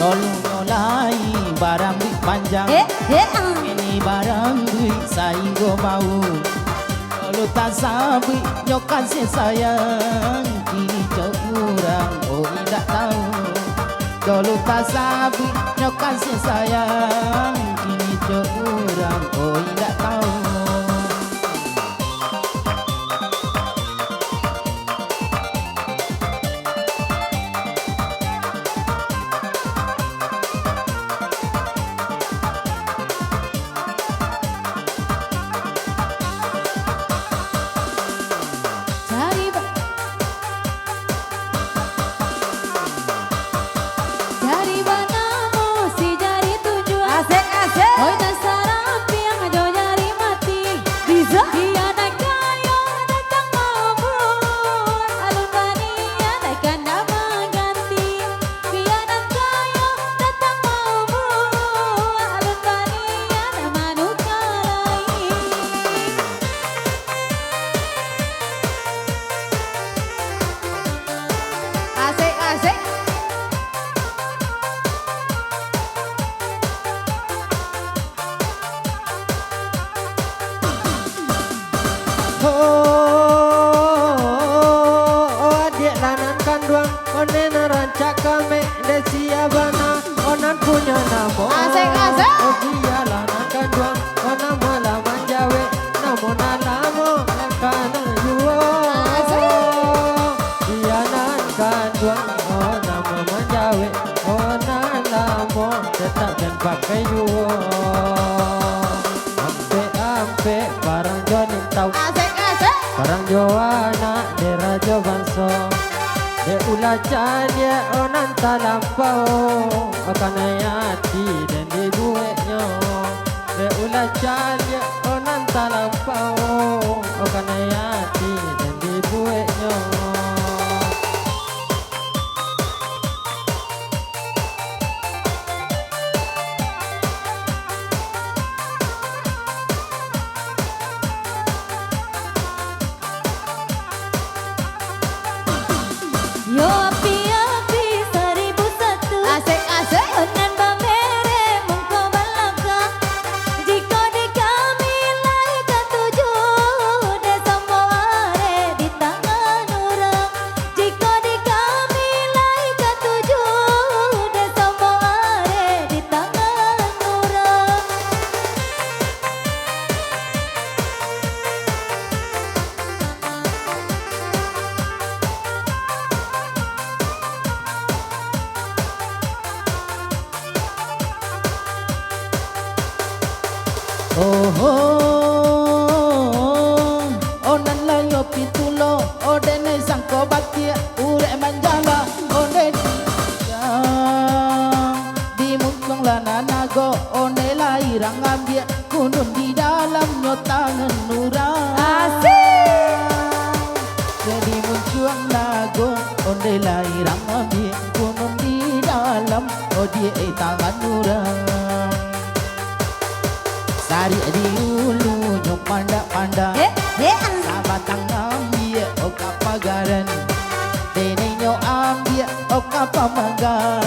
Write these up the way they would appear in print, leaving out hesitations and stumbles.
tolong nyolai barang duit panjang. Ini barang duit sainggo mau. Kalau tak sabi nyok kasih sayang, kini cok kurang oh tidak tahu. Kalau tak sabi nyok kasih sayang, kini cok kurang oh tidak tahu. Adik lanan kanduang onen rancak kame desia bana onan punya namo. Oh dia lanan kanduang onan malah manjawe namo nalamo kana yuo. Dia nan kanduang onan manjawe onan lamo tetap dan pakai yuo. Ampe barang jonin tau. Barang Joana de Rajo Banso de ulacan ya onan talampau akan ayati dan dibuatnya de ulacan ya onan talampau akan ayati dan dibuatnya. Yo api-api 1001 Asik-asik Onan bamere mungko balaka Jika di kami lahirkan 7 desa moare di tangan orang. Jika di kami lahirkan 7 desa moare di tangan orang. Onan layo pitulo odene sangko bakia urek manjala onde di muncung lana nago onde lairang ambia kunun di dalam nyotangan nurang. Jadi muncung nago onde lairang ambia kunun di dalam odie tangan nurang. Sari di ulu nyok panda-panda sabatang ambia oka pagaran dene nyo ambia oka pamaga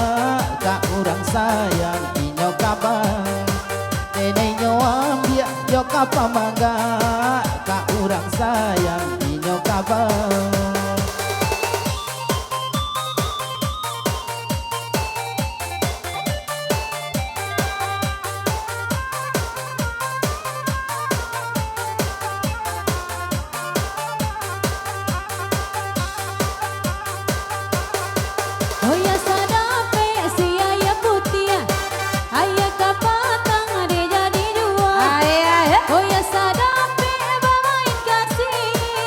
ka urang sayang inyo kabang dene nyo ambia oka pamaga ka urang sayang inyo kabang. Oh ya sadape si ayah putih, ayah kapatang dia jadi dua. Oh ya sadape bermain kasih,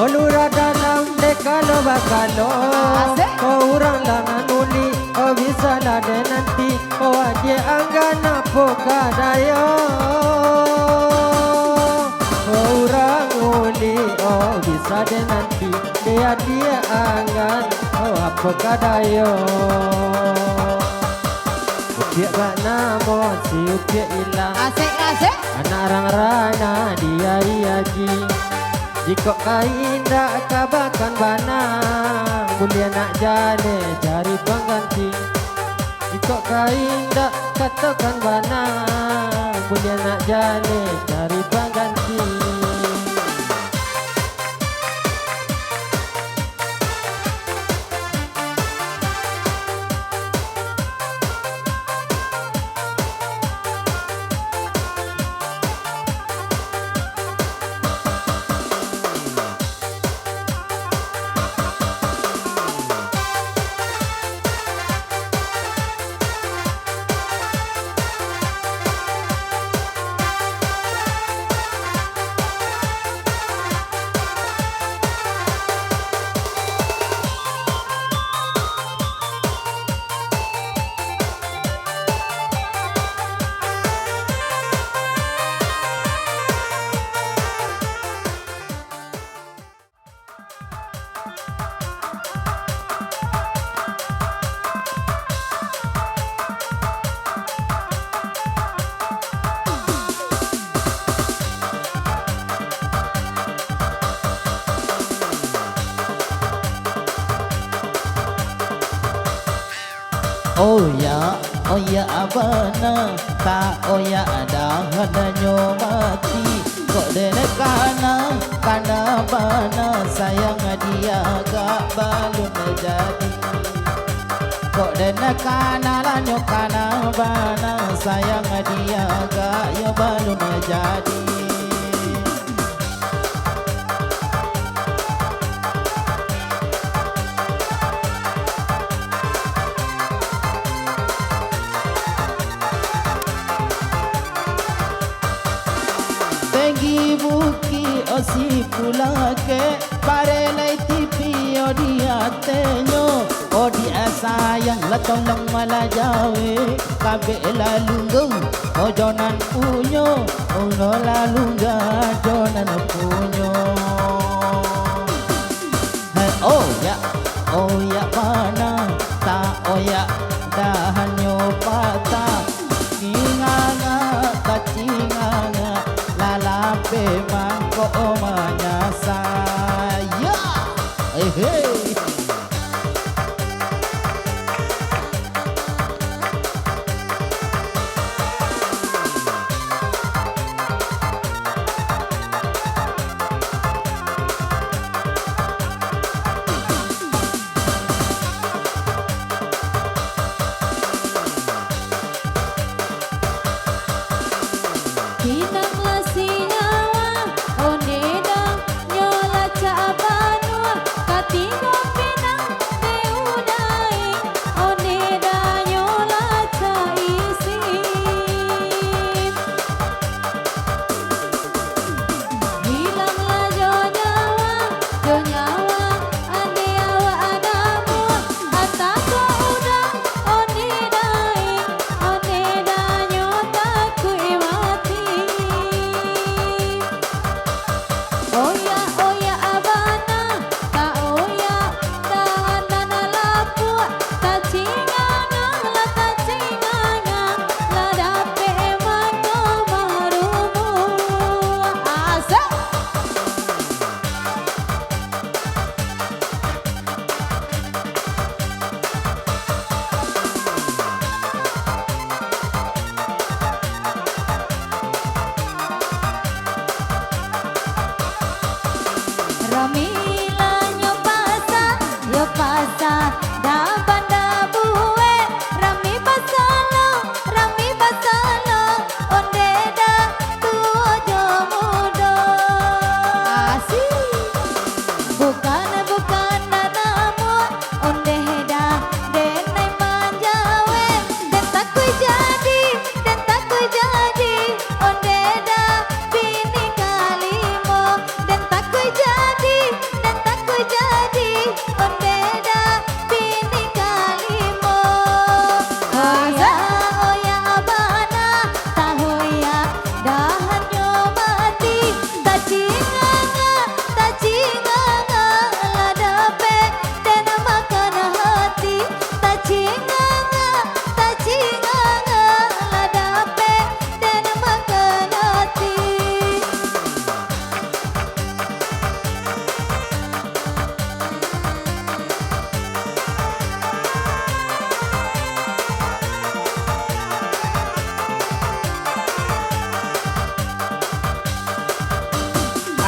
Olura dalam dekalo bakalo Kau orang langan uli Oh bisa lade nanti Oh aje anggana pokadayo Kau orang uli Oh bisa de nanti Dia anggan Oh apokadayo Upiak bak namo si upiak ilang Asik asik. Anak rang-rana dia iaji Jika kainda kabakan bana Mulia nak jale cari pengganti Jika kainda katakan bana Mulia nak jale cari pengganti Oh ya abana ta oh ya ada hadanyo mati kok dene kana bana sayang dia gak balun jadi kok dene kana lanyo kana bana sayang dia gak yo balun jadi. Buki osi pula ke pare lai tipi odia tenyo odia sayang la tolong mala jawe kabe la lunggung ojonan punyo uno la lungga jonan punyo oh ya mana ta oh ya dahanyo pata inganga kacinganga lalape mangko omanya saya hey. Kita klasi nyawa, onde dang nyo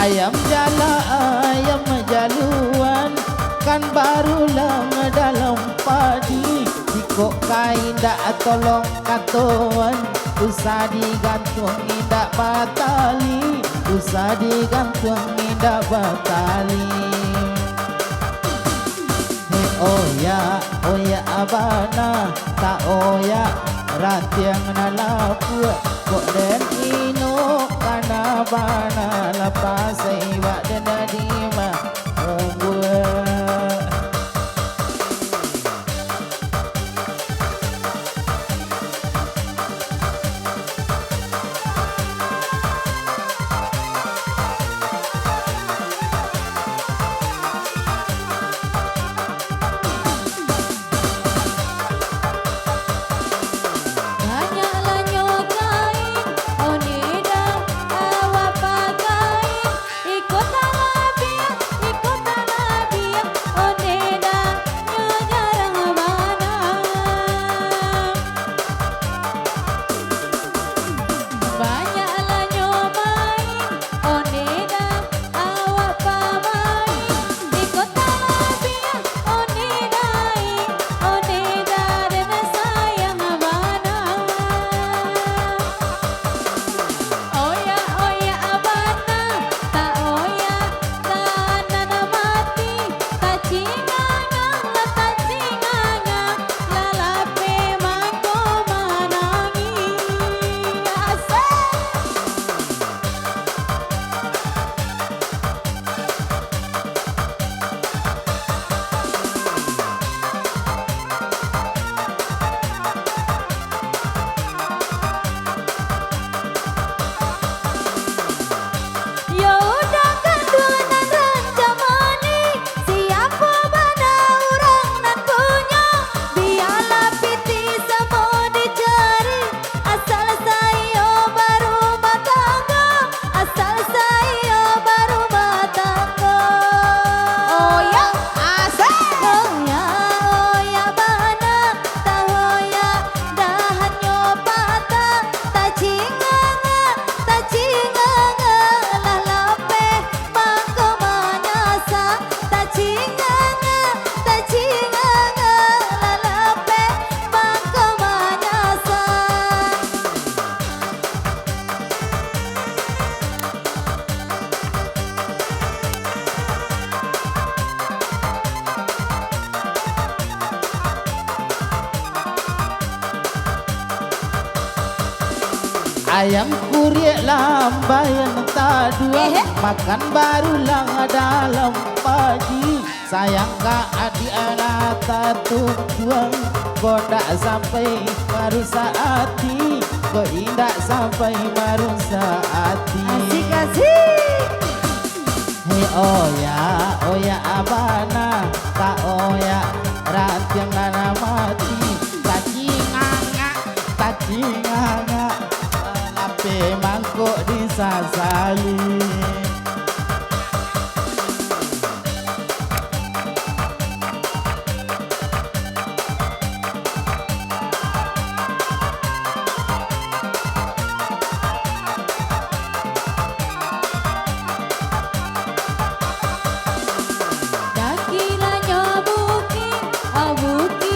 Ayam jala ayam jaluan kan barulah dalam padi. Jika kain dak tolong katuan usah digantung indak batali, usah digantung indak batali. Oh ya abana tak oya ratiang nalapu kok den ino kana bana lepas iwak den dima buat. Ayam kurik lambayan tak dua, makan barulah dalam pagi. Sayang kak adik anak tak tujuan, kau tak sampai merusak hati, kau indah sampai merusak hati. Asik-asik. Hei oh ya abana, tak oh ya rantiang nana mati, tak cinganga. Lape mangkuk disasali. Dakila nyobuki, abuki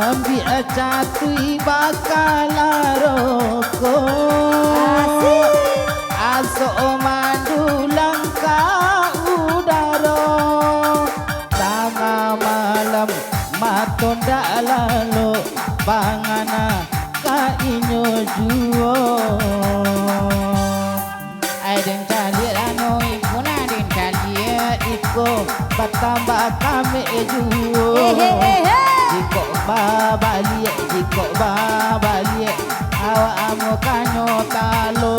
ambil catui bakalaroko asok mandu langkah udara tengah malam matonda lalu pangana kainyo juo aiden cali anu ikuna den cali iko batamba kami juo jiko babali awak amu kanyo talo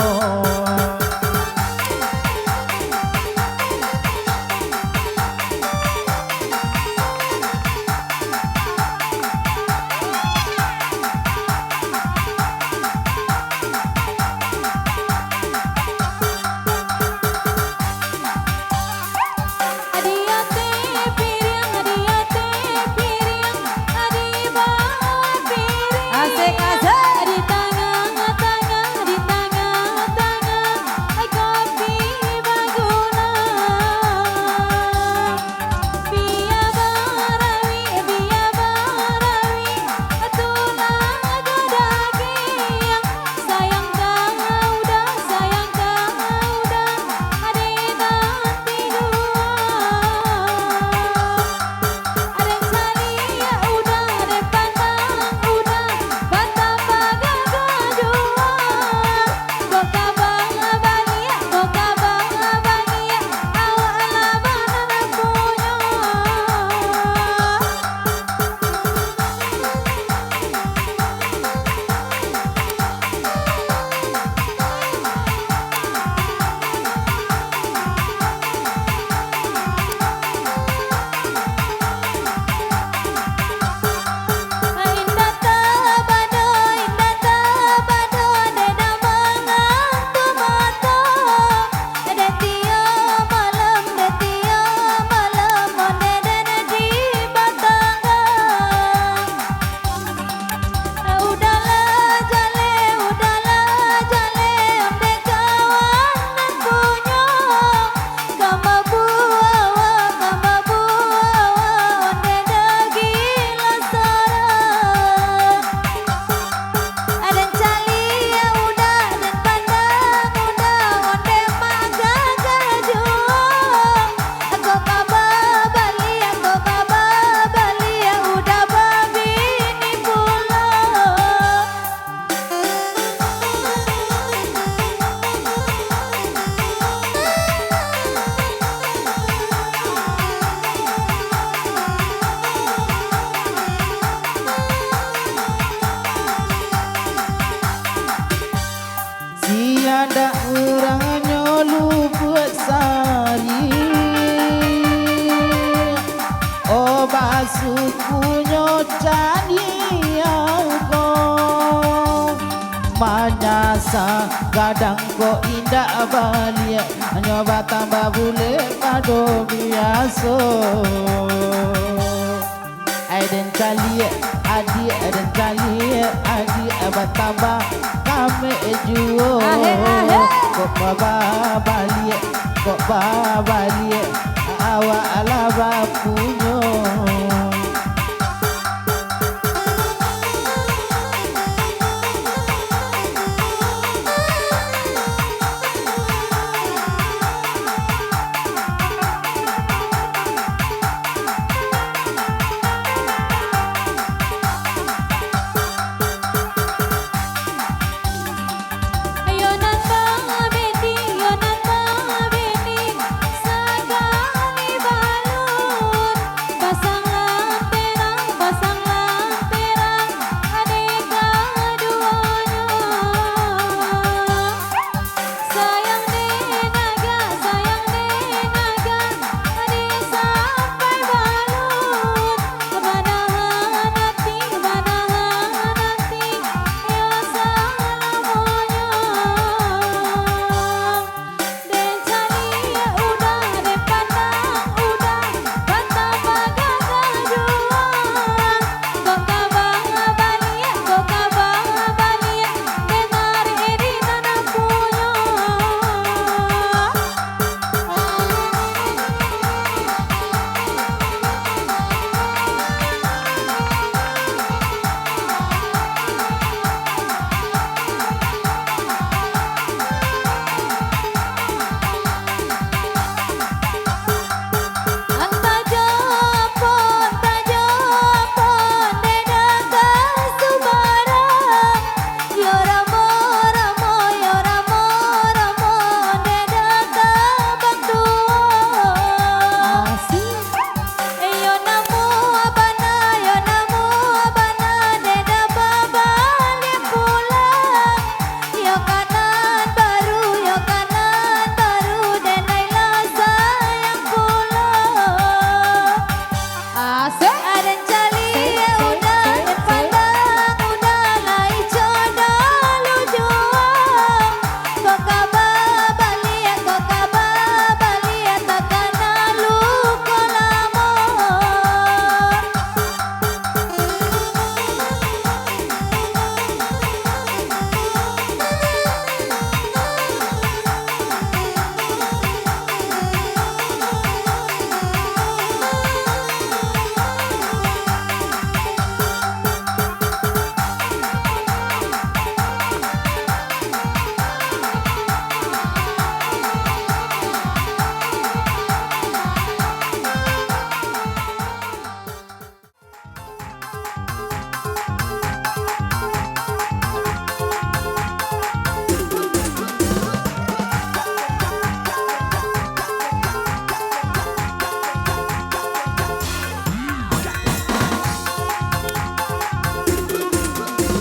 tiada orang nyolu buat sari obat sukunya jadi aku manyasa kadang ko indah balik nyoba tambah bule kado biasa aiden kali adi abataba kami juo kok babali awak alaba punyo Pasanglah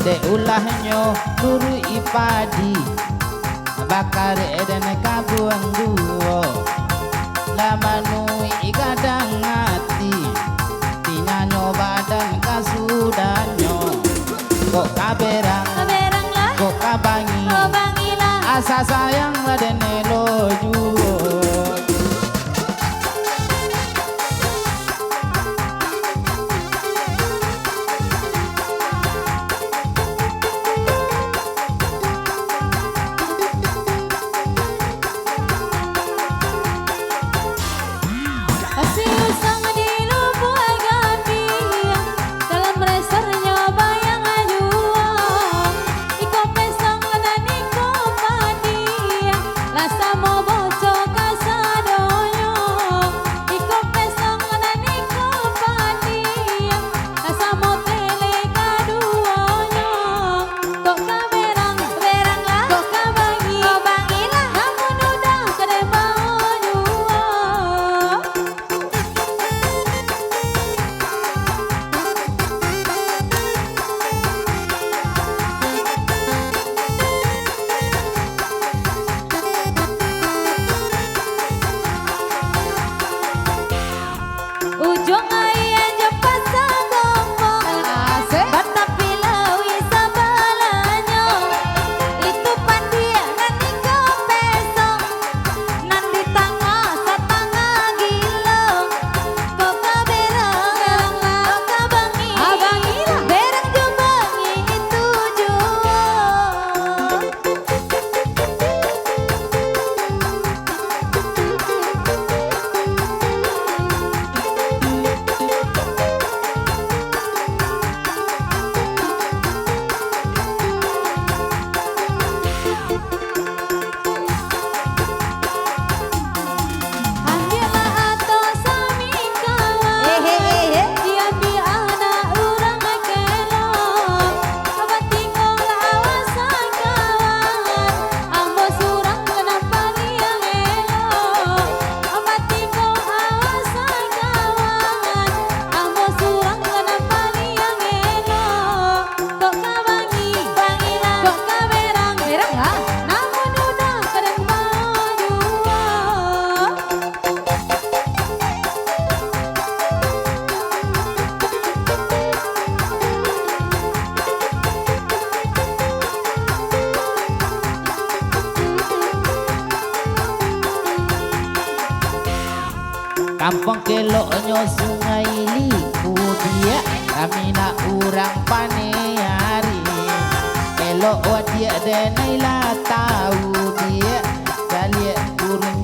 de ulahnya guru ipadi bakar dan kabuang duo lamanui ikadang ngati tinyanyo badan kasudanyo kok kaberang lah kok kabangi oh bangilah asa sayang ladene loju kasih usang di lubuk gati dalam resernya bayang ajuang iko pesang dan iko padi lasa mau bocok kasadonyo iko pesang dan iko padi lasa mau tele kaduonyo kok kaberang lah kok kabangi oh bangilah namun udah kedebang juang ujung ayah jepat sagomong batap pilawi sabalanya itu pandia nan iko pesong nan di tangah satangah gilong kok kaberang kok kabangi abangilah berang jubangi itu juang Andilah atau sami kawan diambil anak urang kelong kawan tinggal awasan kawan ambo surang kenapa liang elok kawan tinggal awasan kawan ambo surang kenapa liang elok kok kabangi bangilah kok kaberang lah namun udah kadang mau juang kampung keloknya sungai liku dia kami nak urang paneari elok wadia denai lah tahu dia kalian kurung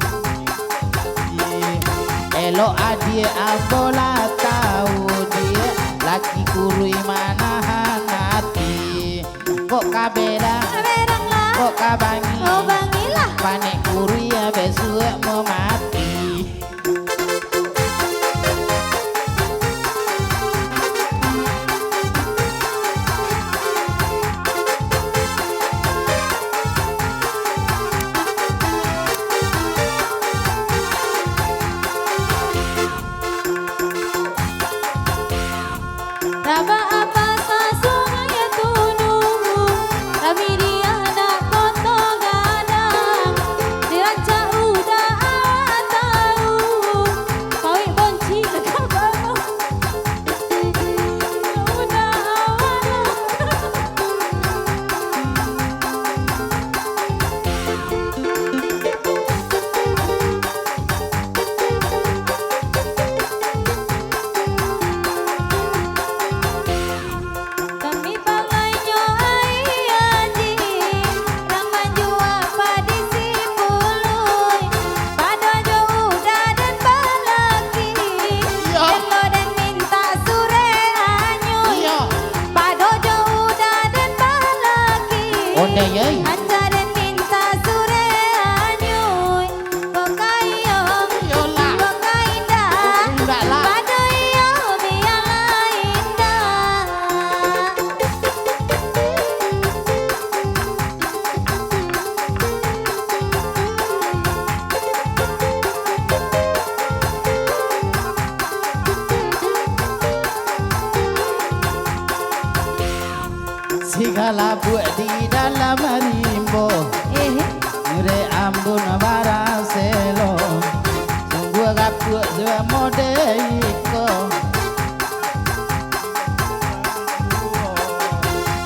elok adia abola tahu dia laki kurui mana hati kok kabela kaberang lah kok kabangi oh bangilah panek kurui ya besok mau mati Raba apa sa sungai tunung kami dia nak koto gadang dirancang udah awak tahu kau bonci dekat kamu udah awak Segala buat di dalam rimbo Ngure ambun baraselo Sungguh gapuk semode iko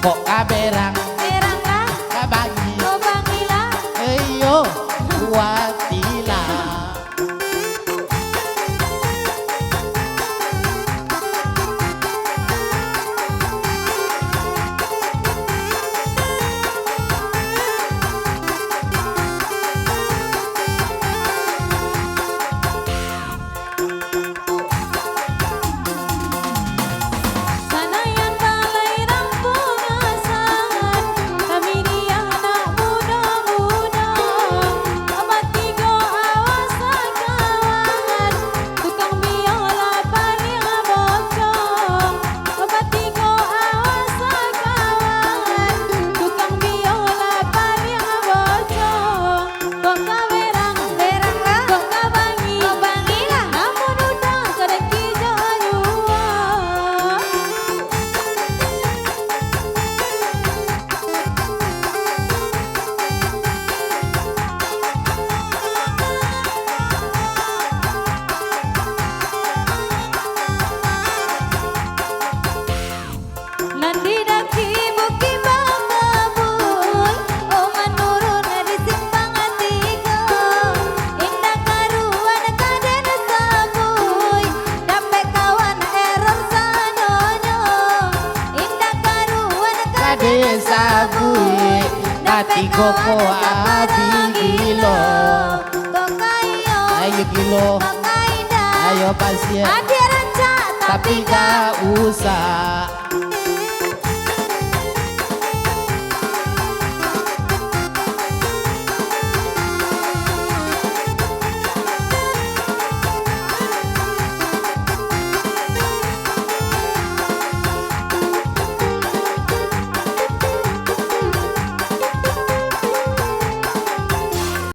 Kok kaberang Berang lah, kabagi kau bangilah. Eyo kuatila Sanayan balai rampungasan, kami dia anak muda-muda. Obat tiga awas kawan, tukang biola paling bocong. Obat tiga awas kawan, tukang biola paling bocong. Kok kawerang, berang lah, kok kabangi, kok bangilah. Namun udah kadeki jauh. Nanti daki buki bangabul, oh menurun dari simpang tiga. Indah karuan kaden sabuy, dapet kawan error sanonyo. Indah karuan Kade sabui Tati koko abi gilo Kokayo, Ayo gilo kokaida. Ayo pasien Ada ranca Tapi gak usah